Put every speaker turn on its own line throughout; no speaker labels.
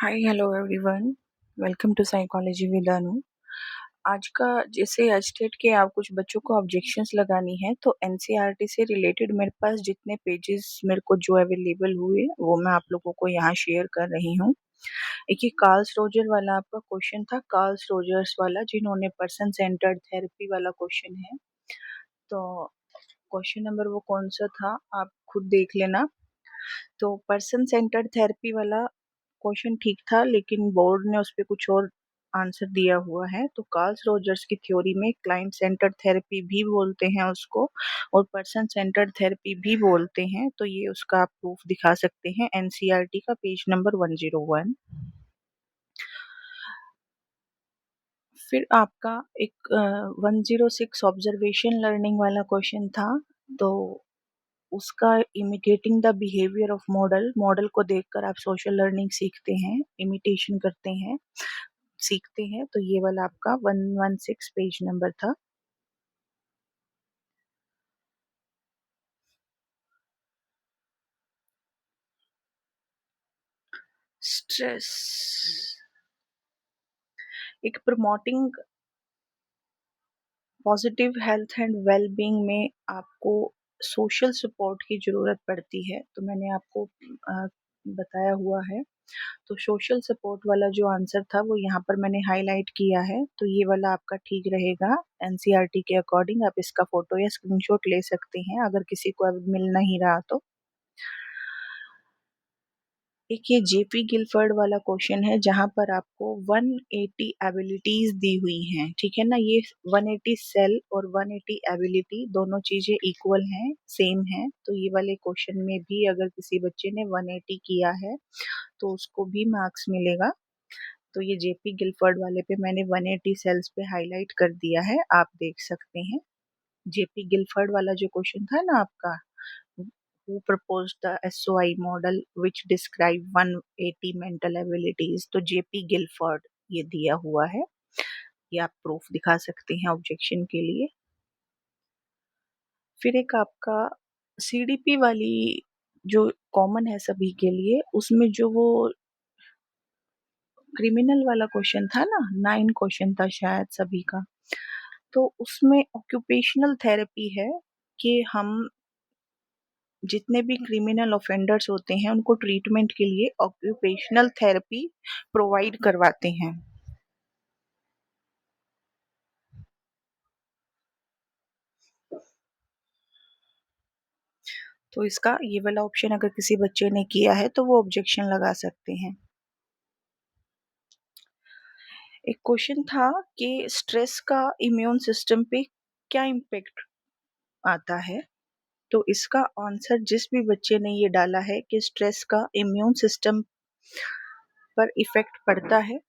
Hi hello everyone. Welcome to psychology with Anu. आज का जैसे आज डेट के आप कुछ बच्चों को ऑब्जेक्शंस लगानी है तो एनसीईआरटी से रिलेटेड मेरे पास जितने पेजेस मेरे को जो अवेलेबल हुए वो मैं आप लोगों को यहाँ शेयर कर रही हूँ। एक ये कार्ल्स रोजर वाला आपका क्वेश्चन था, कार्ल्स रोजर्स वाला, जिन्होंने पर्सन सेंटर्ड थेरेपी वाला क्वेश्चन है। तो क्वेश्चन नंबर वो कौन सा था आप खुद देख लेना। तो पर्सन सेंटर्ड थेरेपी वाला क्वेश्चन ठीक था, लेकिन बोर्ड ने उस पे कुछ और आंसर दिया हुआ है। तो कार्ल्स रोजर्स की थ्योरी में क्लाइंट सेंटर्ड थेरेपी भी बोलते हैं उसको, और पर्सन सेंटर्ड थेरेपी भी बोलते हैं। तो ये उसका आप प्रूफ दिखा सकते हैं एनसीईआरटी का पेज नंबर 101। फिर आपका एक 106 ऑब्जर्वेशन लर्निंग वाला क्वेश्चन था। तो उसका imitating the behaviour of model, model को देखकर आप सोशल लर्निंग सीखते हैं, इमिटेशन करते हैं, सीखते हैं। तो ये वाला आपका 116 पेज नंबर था। स्ट्रेस एक promoting positive health and well being में आपको सोशल सपोर्ट की ज़रूरत पड़ती है। तो मैंने आपको बताया हुआ है। तो सोशल सपोर्ट वाला जो आंसर था वो यहाँ पर मैंने हाईलाइट किया है। तो ये वाला आपका ठीक रहेगा एनसीईआरटी के अकॉर्डिंग। आप इसका फोटो या स्क्रीनशॉट ले सकते हैं अगर किसी को अब मिल नहीं रहा तो। एक ये जेपी गिलफर्ड वाला क्वेश्चन है जहां पर आपको 180 एबिलिटीज दी हुई हैं, ठीक है ना। ये 180 सेल और 180 एबिलिटी दोनों चीजें इक्वल हैं, सेम है। तो ये वाले क्वेश्चन में भी अगर किसी बच्चे ने 180 किया है तो उसको भी मार्क्स मिलेगा। तो ये जेपी गिलफर्ड वाले पे मैंने 180 सेल्स पे हाईलाइट कर दिया है, आप देख सकते हैं। जेपी गिलफर्ड वाला जो क्वेश्चन था ना आपका, who proposed the SOI model which describe 180 mental abilities, तो जेपी गिलफर्ड ये दिया हुआ है। ये आप प्रूफ दिखा सकते हैं ऑब्जेक्शन के लिए। फिर एक आपका सीडीपी वाली जो कॉमन है सभी के लिए, उसमें जो वो क्रिमिनल वाला क्वेश्चन था ना, 9 क्वेश्चन था शायद सभी का। तो उसमें ऑक्यूपेशनल थेरेपी है कि हम जितने भी क्रिमिनल ऑफेंडर्स होते हैं उनको ट्रीटमेंट के लिए ऑक्यूपेशनल थेरेपी प्रोवाइड करवाते हैं। तो इसका ये वाला ऑप्शन अगर किसी बच्चे ने किया है तो वो ऑब्जेक्शन लगा सकते हैं। एक क्वेश्चन था कि स्ट्रेस का इम्यून सिस्टम पे क्या इम्पेक्ट आता है। तो इसका आंसर जिस भी बच्चे ने ये डाला है कि स्ट्रेस का इम्यून सिस्टम पर इफेक्ट पड़ता है,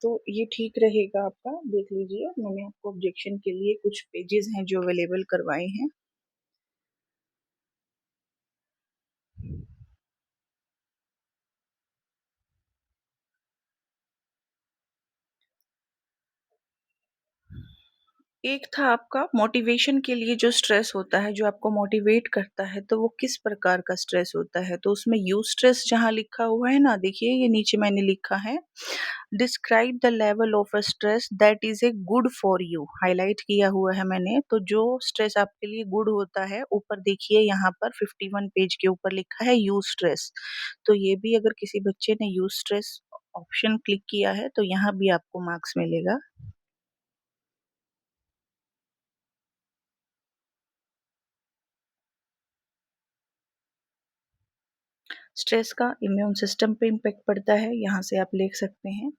तो ये ठीक रहेगा आपका। देख लीजिए, मैंने आपको ऑब्जेक्शन के लिए कुछ पेजेस हैं जो अवेलेबल करवाए हैं। एक था आपका मोटिवेशन के लिए जो स्ट्रेस होता है, जो आपको मोटिवेट करता है, तो वो किस प्रकार का स्ट्रेस होता है। तो उसमें यू स्ट्रेस जहाँ लिखा हुआ है ना, देखिए ये नीचे मैंने लिखा है, describe the level of a stress that is a good for you, highlight किया हुआ है मैंने। तो जो स्ट्रेस आपके लिए गुड होता है, ऊपर देखिए यहाँ पर 51 पेज के ऊपर लिखा है यू स्ट्रेस। तो ये भी अगर किसी बच्चे ने यू स्ट्रेस ऑप्शन क्लिक किया है तो यहाँ भी आपको मार्क्स मिलेगा। स्ट्रेस का इम्यून सिस्टम पे इम्पैक्ट पड़ता है, यहाँ से आप लिख सकते हैं।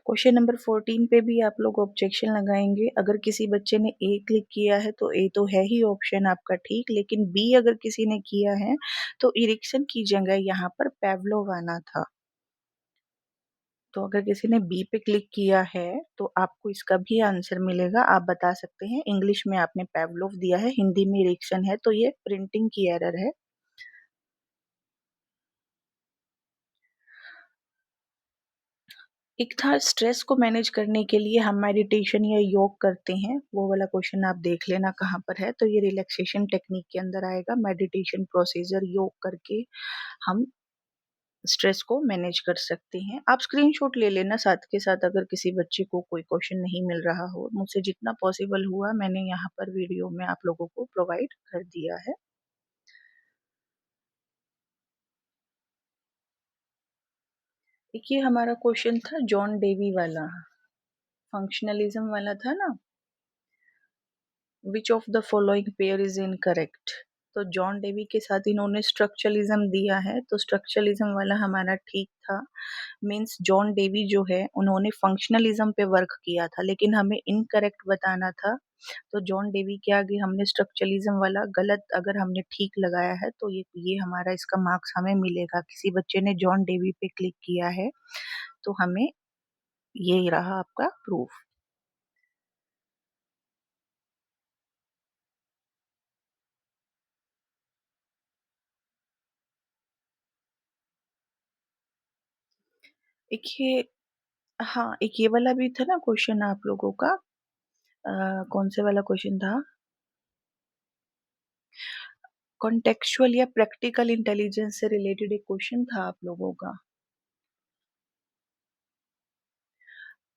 क्वेश्चन नंबर 14 पे भी आप लोग ऑब्जेक्शन लगाएंगे। अगर किसी बच्चे ने ए क्लिक किया है तो ए तो है ही ऑप्शन आपका ठीक, लेकिन बी अगर किसी ने किया है तो इरिक्शन की जगह यहाँ पर पेवलोव आना था। तो अगर किसी ने बी पे क्लिक किया है तो आपको इसका भी आंसर मिलेगा, आप बता सकते हैं। इंग्लिश में आपने पेवलोव दिया है, हिंदी में इरिक्शन है, तो ये प्रिंटिंग की एरर है। एक था स्ट्रेस को मैनेज करने के लिए हम मेडिटेशन या योग करते हैं, वो वाला क्वेश्चन आप देख लेना कहाँ पर है, तो ये रिलैक्सेशन टेक्निक के अंदर आएगा। मेडिटेशन प्रोसीजर योग करके हम स्ट्रेस को मैनेज कर सकते हैं। आप स्क्रीनशॉट ले लेना साथ के साथ, अगर किसी बच्चे को कोई क्वेश्चन नहीं मिल रहा हो। मुझसे जितना पॉसिबल हुआ मैंने यहाँ पर वीडियो में आप लोगों को प्रोवाइड कर दिया है। एक ये हमारा क्वेश्चन था जॉन डेवी वाला, फंक्शनलिज्म वाला था ना, which of the following pair is incorrect. तो जॉन डेवी के साथ इन्होंने स्ट्रक्चरलिज्म दिया है, तो स्ट्रक्चरलिज्म वाला हमारा ठीक था। मीन्स जॉन डेवी जो है उन्होंने फंक्शनलिज्म पे वर्क किया था, लेकिन हमें इनकरेक्ट बताना था। तो जॉन डेवी के आगे हमने स्ट्रक्चरलिज्म वाला गलत अगर हमने ठीक लगाया है तो ये हमारा इसका मार्क्स हमें मिलेगा। किसी बच्चे ने जॉन डेवी पे क्लिक किया है तो हमें ये रहा आपका प्रूफ। एक ये, हाँ, एक ये वाला भी था ना क्वेश्चन आप लोगों का। कौन से वाला क्वेश्चन था? कॉन्टेक्चुअल या प्रैक्टिकल इंटेलिजेंस से रिलेटेड एक क्वेश्चन था आप लोगों का।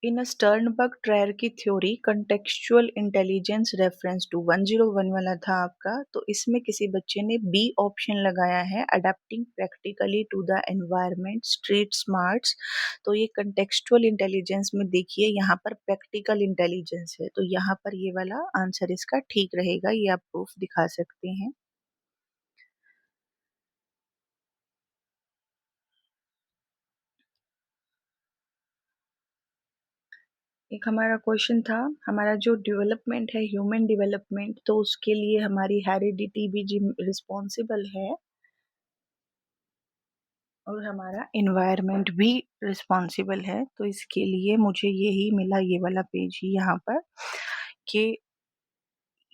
इन स्टर्नबर्ग ट्रायर की theory contextual intelligence reference to 101 वाला था आपका, तो इसमें किसी बच्चे ने बी ऑप्शन लगाया है, adapting practically to the environment street smarts. तो ये कॉन्टेक्चुअल इंटेलिजेंस में देखिए यहाँ पर प्रैक्टिकल इंटेलिजेंस है, तो यहाँ पर ये वाला आंसर इसका ठीक रहेगा, ये आप प्रूफ दिखा सकते हैं। एक हमारा क्वेश्चन था, हमारा जो डेवलपमेंट है ह्यूमन डेवलपमेंट, तो उसके लिए हमारी हेरिडिटी भी रिस्पॉन्सिबल है और हमारा एनवायरनमेंट भी रिस्पॉन्सिबल है। तो इसके लिए मुझे यही मिला, ये वाला पेज ही यहाँ पर, कि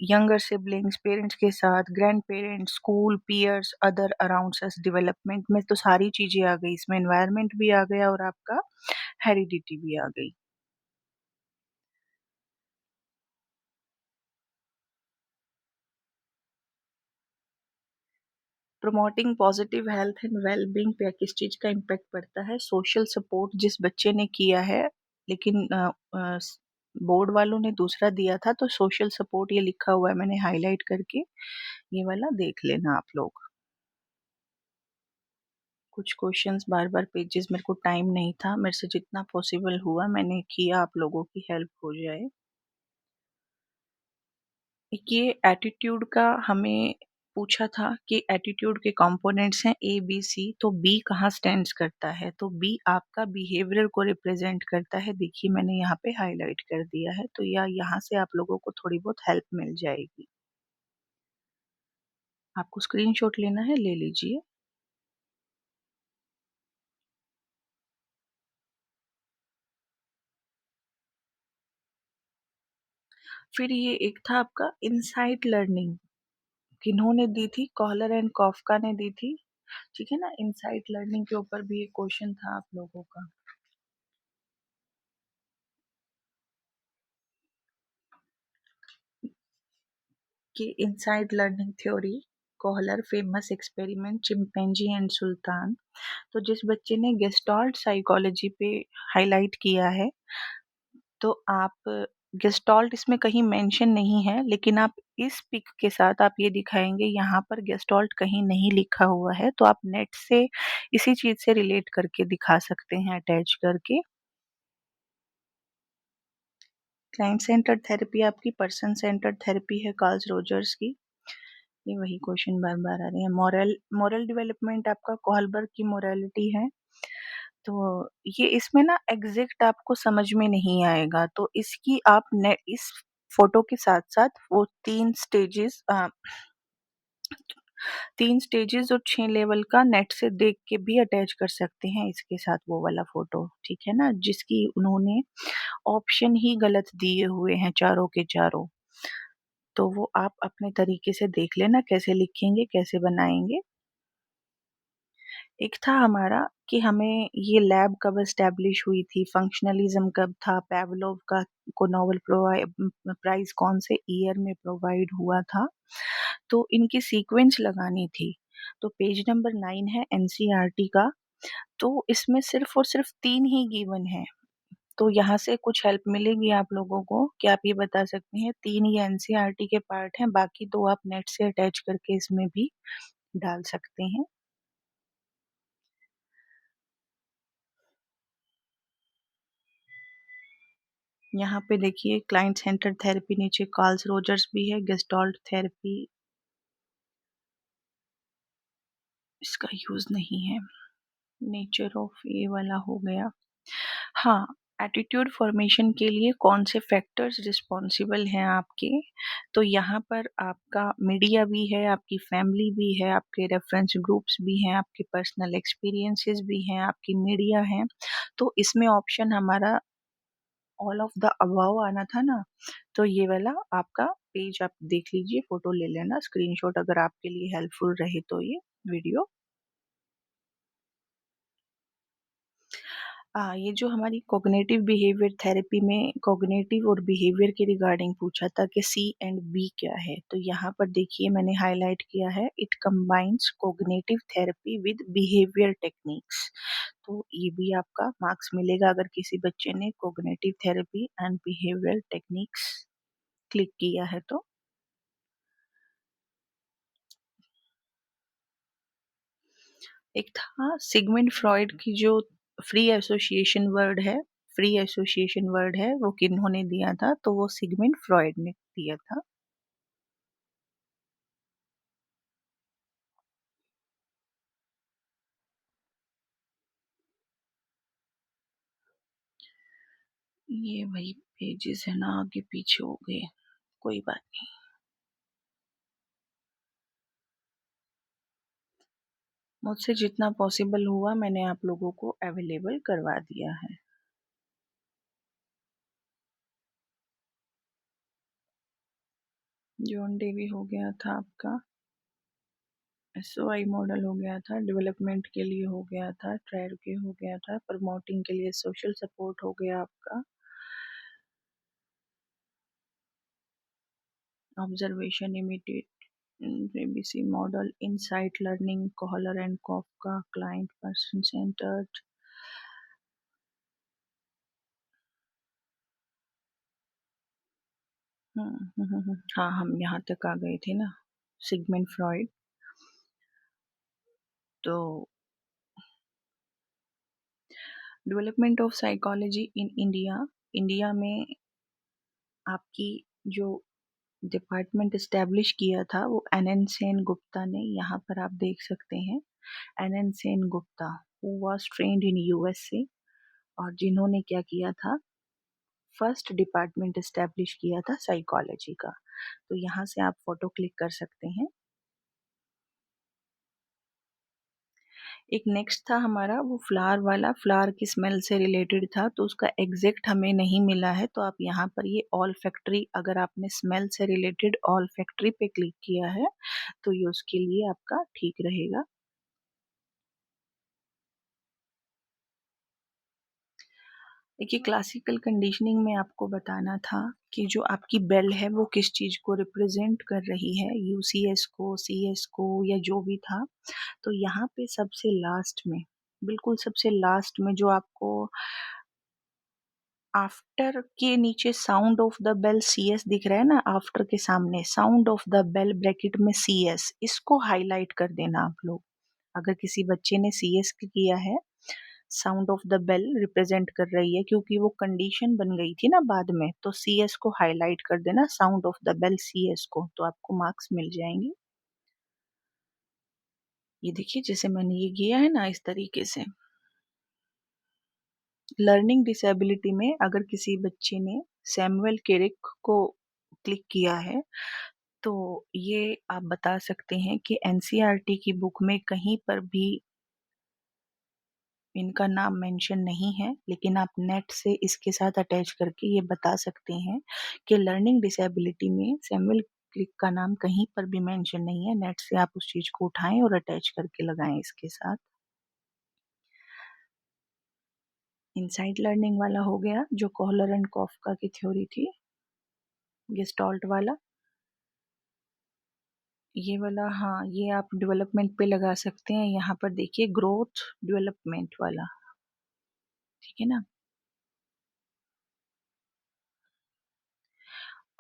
यंगर सिबलिंग्स, पेरेंट्स के साथ, grandparents, school, peers, other around us development में तो सारी चीज़ें आ गई, इसमें एनवायरनमेंट भी आ गया और आपका हेरिडिटी भी आ गई। Promoting positive health and wellbeing पे किस चीज़ का इम्पैक्ट पड़ता है? सोशल सपोर्ट जिस बच्चे ने किया है, लेकिन बोर्ड वालों ने दूसरा दिया था, तो सोशल सपोर्ट ये लिखा हुआ है मैंने हाईलाइट करके, ये वाला देख लेना आप लोग। कुछ क्वेश्चंस बार बार पेजेस, मेरे को टाइम नहीं था, मेरे से जितना पॉसिबल हुआ मैंने किया आप लोगों की हेल्प हो जाए। एक ये एटीट्यूड का हमें पूछा था कि एटीट्यूड के कंपोनेंट्स हैं ए बी सी, तो बी कहाँ स्टैंड्स करता है? तो बी आपका बिहेवियर को रिप्रेजेंट करता है, देखिए मैंने यहाँ पे हाईलाइट कर दिया है, तो या यहाँ से आप लोगों को थोड़ी बहुत हेल्प मिल जाएगी। आपको स्क्रीनशॉट लेना है, ले लीजिए। फिर ये एक था आपका इनसाइट लर्निंग, किन्होंने दी थी? कॉलर एंड कॉफका ने दी थी, ठीक है ना। इनसाइट लर्निंग के ऊपर भी एक क्वेश्चन था आप लोगों का। कि insight learning theory, Kohler, famous experiment, chimpanzee and Sultan. तो जिस बच्चे ने गेस्टाल्ट साइकोलॉजी पे हाईलाइट किया है, तो आप गेस्टाल्ट इसमें कहीं मेंशन नहीं है, लेकिन आप इस पिक के साथ आप ये दिखाएंगे यहाँ पर गेस्टाल्ट कहीं नहीं लिखा हुआ है, तो आप नेट से इसी चीज से रिलेट करके दिखा सकते हैं अटैच करके। क्लाइंट सेंटर्ड थेरेपी आपकी पर्सन सेंटर्ड थेरेपी है कार्ल्स रोजर्स की। ये वही क्वेश्चन बार बार आ रहे हैं। मॉरल मॉरल डेवलपमेंट आपका कोहलबर्ग की मोरालिटी है। तो ये इसमें ना एग्जैक्ट आपको समझ में नहीं आएगा, तो इसकी आप ने इस फोटो के साथ साथ वो तीन स्टेजेस और 6 लेवल का नेट से देख के भी अटैच कर सकते हैं इसके साथ वो वाला फोटो, ठीक है ना, जिसकी उन्होंने ऑप्शन ही गलत दिए हुए हैं चारों के चारों। तो वो आप अपने तरीके से देख लेना कैसे लिखेंगे, कैसे बनाएंगे। एक था हमारा कि हमें ये लैब कब एस्टैब्लिश हुई थी, फंक्शनलिज्म कब था, पावलोव का को नोबेल प्राइज़ कौन से ईयर में प्रोवाइड हुआ था, तो इनकी सीक्वेंस लगानी थी। तो पेज नंबर 9 है एनसीईआरटी का, तो इसमें सिर्फ़ और सिर्फ़ 3 ही गिवन हैं। तो यहाँ से कुछ हेल्प मिलेगी आप लोगों को कि आप ये बता सकती हैं 3 ये एनसीईआरटी के पार्ट हैं, बाकी 2 आप नेट से अटैच करके इसमें भी डाल सकते हैं। यहाँ पे देखिए क्लाइंट सेंटर्ड थेरेपी, नीचे कार्ल्स रोजर्स भी है, गेस्टाल्ट थेरेपी इसका यूज़ नहीं है। नेचर ऑफ ये वाला हो गया। हाँ, एटीट्यूड फॉर्मेशन के लिए कौन से फैक्टर्स रिस्पॉन्सिबल हैं आपके, तो यहाँ पर आपका मीडिया भी है, आपकी फैमिली भी है, आपके रेफरेंस ग्रुप्स भी हैं, आपके पर्सनल एक्सपीरियंसेस भी हैं, आपकी मीडिया है। तो इसमें ऑप्शन हमारा ऑल ऑफ द अबव आना था ना, तो ये वाला आपका पेज आप देख लीजिए, फोटो ले लेना स्क्रीनशॉट, अगर आपके लिए हेल्पफुल रहे तो ये वीडियो। ये जो हमारी कॉग्निटिव बिहेवियर थेरेपी में कॉग्निटिव और बिहेवियर के रिगार्डिंग पूछा था कि सी एंड बी क्या है, तो यहाँ पर देखिए मैंने हाईलाइट किया है, it combines cognitive therapy with behaviour techniques. तो ये भी आपका मार्क्स मिलेगा अगर किसी बच्चे ने cognitive therapy and behaviour techniques click किया है तो। एक था सिगमंड फ्रॉइड की जो फ्री एसोसिएशन वर्ड है वो किन्होंने दिया था, तो वो सिगमंड फ्रॉइड ने दिया था। ये वही पेजेस है ना, आगे पीछे हो गए, कोई बात नहीं। मुझसे जितना पॉसिबल हुआ मैंने आप लोगों को अवेलेबल करवा दिया है। जॉन डेवी हो गया था आपका, एसओआई मॉडल हो गया था, डेवलपमेंट के लिए हो गया था, ट्रायल के हो गया था, प्रमोटिंग के लिए सोशल सपोर्ट हो गया आपका, observation imitate ABC model, insight learning, Kohler and Koffka, client person centred. हाँ, हम यहाँ तक आ गए थे ना, सिगमंड फ्रॉइड। तो development of psychology in India, India में आपकी जो डिपार्टमेंट इस्टेब्लिश किया था वो एनएन सेन गुप्ता ने, यहाँ पर आप देख सकते हैं N N Sen Gupta, who was trained in USA, और जिन्होंने क्या किया था, फर्स्ट डिपार्टमेंट इस्टेब्लिश किया था साइकोलॉजी का। तो यहाँ से आप फोटो क्लिक कर सकते हैं। एक नेक्स्ट था हमारा वो फ्लावर वाला, फ्लावर की स्मेल से रिलेटेड था, तो उसका एग्जैक्ट हमें नहीं मिला है, तो आप यहाँ पर ये ऑल फैक्ट्री, अगर आपने स्मेल से रिलेटेड ऑल फैक्ट्री पे क्लिक किया है तो ये उसके लिए आपका ठीक रहेगा। देखिए क्लासिकल कंडीशनिंग में आपको बताना था कि जो आपकी बेल है वो किस चीज़ को रिप्रेजेंट कर रही है, यूसीएस को, सीएस को, या जो भी था। तो यहाँ पे सबसे लास्ट में, बिल्कुल सबसे लास्ट में जो आपको आफ्टर के नीचे sound of the bell CS दिख रहा है ना, आफ्टर के सामने sound of the bell bracket में सीएस, इसको हाईलाइट कर देना आप लोग। अगर किसी बच्चे ने सीएस किया है, sound of the bell represent कर रही है, क्योंकि वो कंडीशन बन गई थी ना बाद में, तो सीएस को हाईलाइट कर देना, sound of the bell CS को, तो आपको मार्क्स मिल जाएंगे। ये देखिए जैसे मैंने ये किया है ना, इस तरीके से। लर्निंग डिसेबिलिटी में अगर किसी बच्चे ने सैमुअल केरिक को क्लिक किया है, तो ये आप बता सकते हैं कि एनसीईआरटी की बुक में कहीं पर भी इनका नाम मेंशन नहीं है, लेकिन आप नेट से इसके साथ अटैच करके ये बता सकते हैं कि लर्निंग डिसेबिलिटी में सैमुअल क्लिक का नाम कहीं पर भी मेंशन नहीं है। नेट से आप उस चीज़ को उठाएं और अटैच करके लगाएं इसके साथ। इनसाइट लर्निंग वाला हो गया जो कॉहलर एंड कॉफका की थ्योरी थी, गेस्टाल्ट वाला। ये वाला, हाँ, ये आप डेवलपमेंट पे लगा सकते हैं। यहाँ पर देखिए ग्रोथ डेवलपमेंट वाला, ठीक है ना।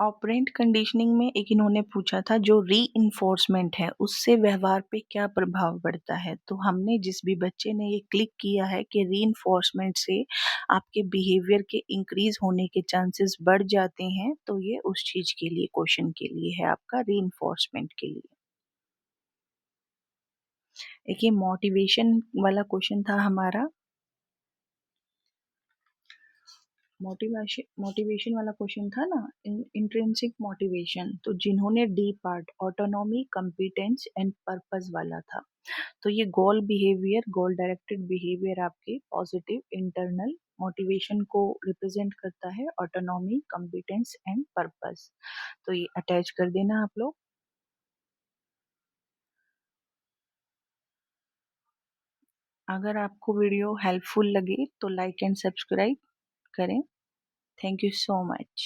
ऑपरेंट कंडीशनिंग में एक इन्होंने पूछा था जो री इन्फोर्समेंट है उससे व्यवहार पे क्या प्रभाव पड़ता है। तो हमने जिस भी बच्चे ने ये क्लिक किया है कि री इन्फोर्समेंट से आपके बिहेवियर के इंक्रीज होने के चांसेस बढ़ जाते हैं, तो ये उस चीज के लिए, क्वेश्चन के लिए है आपका, री इन्फोर्समेंट के लिए। एक ये मोटिवेशन वाला क्वेश्चन था हमारा। मोटिवेशन वाला क्वेश्चन था ना, इंट्रिंसिक मोटिवेशन। तो जिन्होंने D part autonomy competence and purpose वाला था, तो ये गोल बिहेवियर, गोल डायरेक्टेड बिहेवियर आपके पॉजिटिव इंटरनल मोटिवेशन को रिप्रेजेंट करता है, ऑटोनॉमी कॉम्पिटेंस एंड पर्पस। तो ये अटैच कर देना आप लोग। अगर आपको वीडियो हेल्पफुल लगे तो लाइक एंड सब्सक्राइब करें। Thank you so much.